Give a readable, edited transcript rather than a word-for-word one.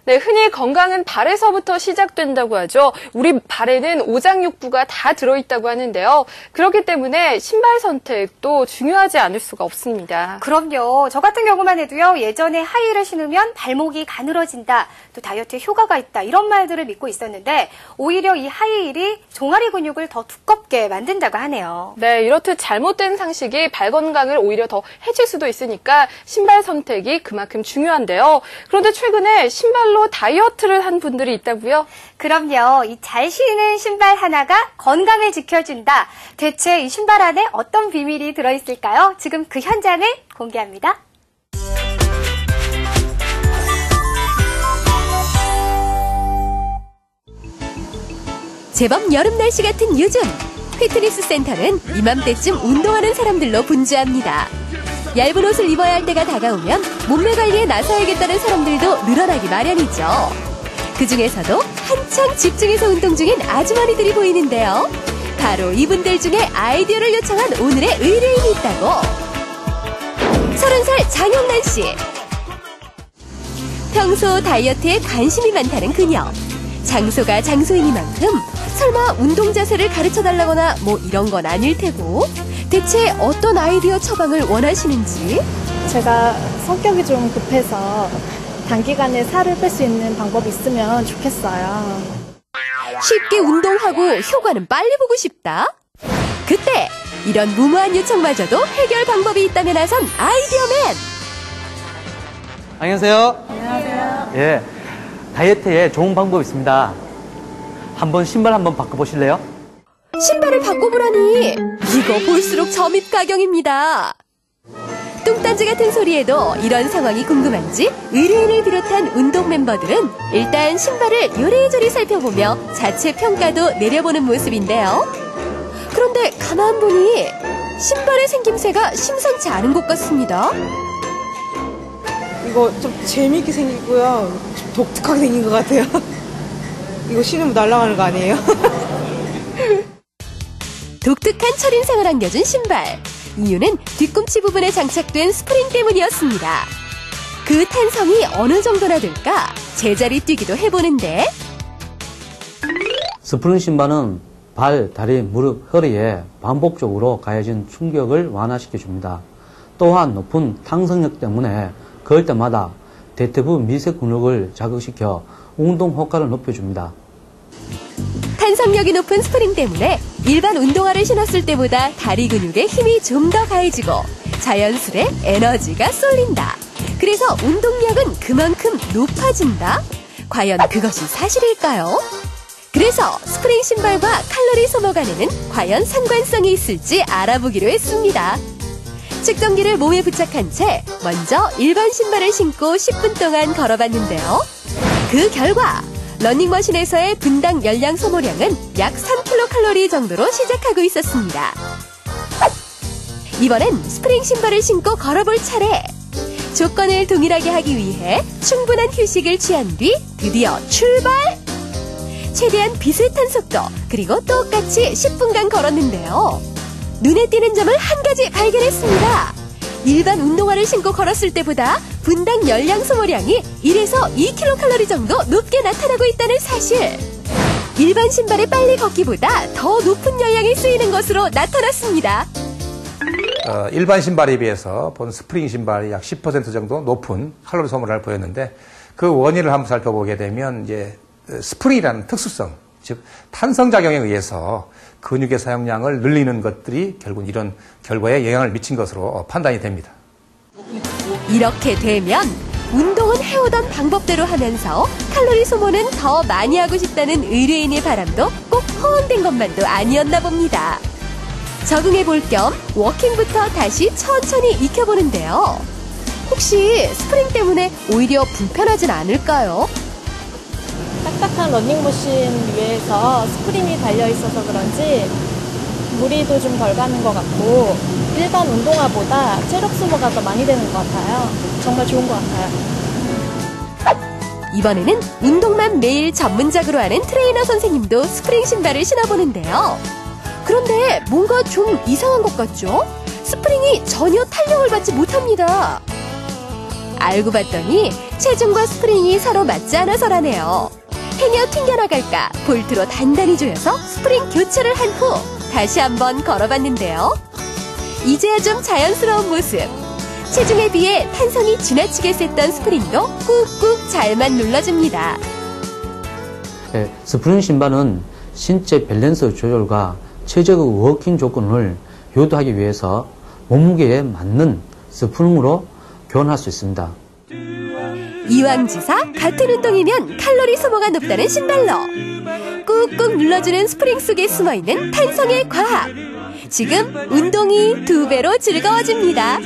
네, 흔히 건강은 발에서부터 시작된다고 하죠. 우리 발에는 오장육부가 다 들어있다고 하는데요. 그렇기 때문에 신발 선택도 중요하지 않을 수가 없습니다. 그럼요. 저 같은 경우만 해도요. 예전에 하이힐을 신으면 발목이 가늘어진다, 또 다이어트에 효과가 있다 이런 말들을 믿고 있었는데 오히려 이 하이힐이 종아리 근육을 더 두껍게 만든다고 하네요. 네, 이렇듯 잘못된 상식이 발 건강을 오히려 더 해칠 수도 있으니까 신발 선택이 그만큼 중요한데요. 그런데 최근에 신발로 다이어트를 한 분들이 있다고요? 그럼요. 이 잘 신는 신발 하나가 건강을 지켜준다. 대체 이 신발 안에 어떤 비밀이 들어있을까요? 지금 그 현장을 공개합니다. 제법 여름 날씨 같은 요즘, 피트니스 센터는 이맘때쯤 운동하는 사람들로 분주합니다. 얇은 옷을 입어야 할 때가 다가오면 몸매 관리에 나서야겠다는 사람들도 늘어나기 마련이죠. 그중에서도 한창 집중해서 운동 중인 아주머니들이 보이는데요. 바로 이분들 중에 아이디어를 요청한 오늘의 의뢰인이 있다고. 30살 장영란 씨. 평소 다이어트에 관심이 많다는 그녀. 장소가 장소이니만큼 설마 운동 자세를 가르쳐달라거나 뭐 이런 건 아닐 테고, 대체 어떤 아이디어 처방을 원하시는지? 제가 성격이 좀 급해서 단기간에 살을 뺄 수 있는 방법이 있으면 좋겠어요. 쉽게 운동하고 효과는 빨리 보고 싶다? 그때 이런 무모한 요청마저도 해결 방법이 있다며 나선 아이디어맨! 안녕하세요. 안녕하세요. 예, 다이어트에 좋은 방법이 있습니다. 한번 신발 한번 바꿔보실래요? 신발을 바꿔보라니, 이거 볼수록 점입가경입니다. 뚱딴지 같은 소리에도 이런 상황이 궁금한지 의뢰인을 비롯한 운동 멤버들은 일단 신발을 요리조리 살펴보며 자체 평가도 내려보는 모습인데요. 그런데 가만 보니 신발의 생김새가 심상치 않은 것 같습니다. 이거 좀 재미있게 생기고요. 좀 독특하게 생긴 것 같아요. 이거 신으면 날아가는 거 아니에요? 독특한 첫인상을 안겨준 신발. 이유는 뒤꿈치 부분에 장착된 스프링 때문이었습니다. 그 탄성이 어느 정도나 될까 제자리 뛰기도 해보는데, 스프링 신발은 발, 다리, 무릎, 허리에 반복적으로 가해진 충격을 완화시켜줍니다. 또한 높은 탄성력 때문에 걸 때마다 대퇴부 미세 근육을 자극시켜 운동 효과를 높여줍니다. 탄성력이 높은 스프링 때문에 일반 운동화를 신었을 때보다 다리 근육에 힘이 좀 더 가해지고 자연스레 에너지가 쏠린다. 그래서 운동량은 그만큼 높아진다? 과연 그것이 사실일까요? 그래서 스프링 신발과 칼로리 소모 간에는 과연 상관성이 있을지 알아보기로 했습니다. 측정기를 몸에 부착한 채 먼저 일반 신발을 신고 10분 동안 걸어봤는데요. 그 결과 러닝머신에서의 분당 열량 소모량은 약 3kcal 정도로 시작하고 있었습니다. 이번엔 스프링 신발을 신고 걸어볼 차례. 조건을 동일하게 하기 위해 충분한 휴식을 취한 뒤 드디어 출발! 최대한 비슷한 속도, 그리고 똑같이 10분간 걸었는데요. 눈에 띄는 점을 한 가지 발견했습니다. 일반 운동화를 신고 걸었을 때보다 분당 열량 소모량이 1에서 2kcal 정도 높게 나타나고 있다는 사실. 일반 신발에 빨리 걷기보다 더 높은 열량이 쓰이는 것으로 나타났습니다. 일반 신발에 비해서 본 스프링 신발이 약 10% 정도 높은 칼로리 소모를 보였는데, 그 원인을 한번 살펴보게 되면 이제 스프링이라는 특수성, 즉 탄성작용에 의해서 근육의 사용량을 늘리는 것들이 결국 이런 결과에 영향을 미친 것으로 판단이 됩니다. 이렇게 되면 운동은 해오던 방법대로 하면서 칼로리 소모는 더 많이 하고 싶다는 의뢰인의 바람도 꼭 허언된 것만도 아니었나 봅니다. 적응해 볼 겸 워킹부터 다시 천천히 익혀보는데요. 혹시 스프링 때문에 오히려 불편하진 않을까요? 딱딱한 러닝머신 위에서 스프링이 달려있어서 그런지 무리도 좀 덜 가는 것 같고 일반 운동화보다 체력 소모가 더 많이 되는 것 같아요. 정말 좋은 것 같아요. 이번에는 운동만 매일 전문적으로 하는 트레이너 선생님도 스프링 신발을 신어보는데요. 그런데 뭔가 좀 이상한 것 같죠? 스프링이 전혀 탄력을 받지 못합니다. 알고 봤더니 체중과 스프링이 서로 맞지 않아서라네요. 행여 튕겨나갈까 볼트로 단단히 조여서 스프링 교체를 한 후 다시 한번 걸어봤는데요. 이제야 좀 자연스러운 모습. 체중에 비해 탄성이 지나치게 셌던 스프링도 꾹꾹 잘만 눌러줍니다. 스프링 신발은 신체 밸런스 조절과 최적의 워킹 조건을 유도하기 위해서 몸무게에 맞는 스프링으로 교환할 수 있습니다. 이왕지사 같은 운동이면 칼로리 소모가 높다는 신발로 꾹꾹 눌러주는 스프링 속에 숨어있는 탄성의 과학. 지금 운동이 2배로 즐거워집니다.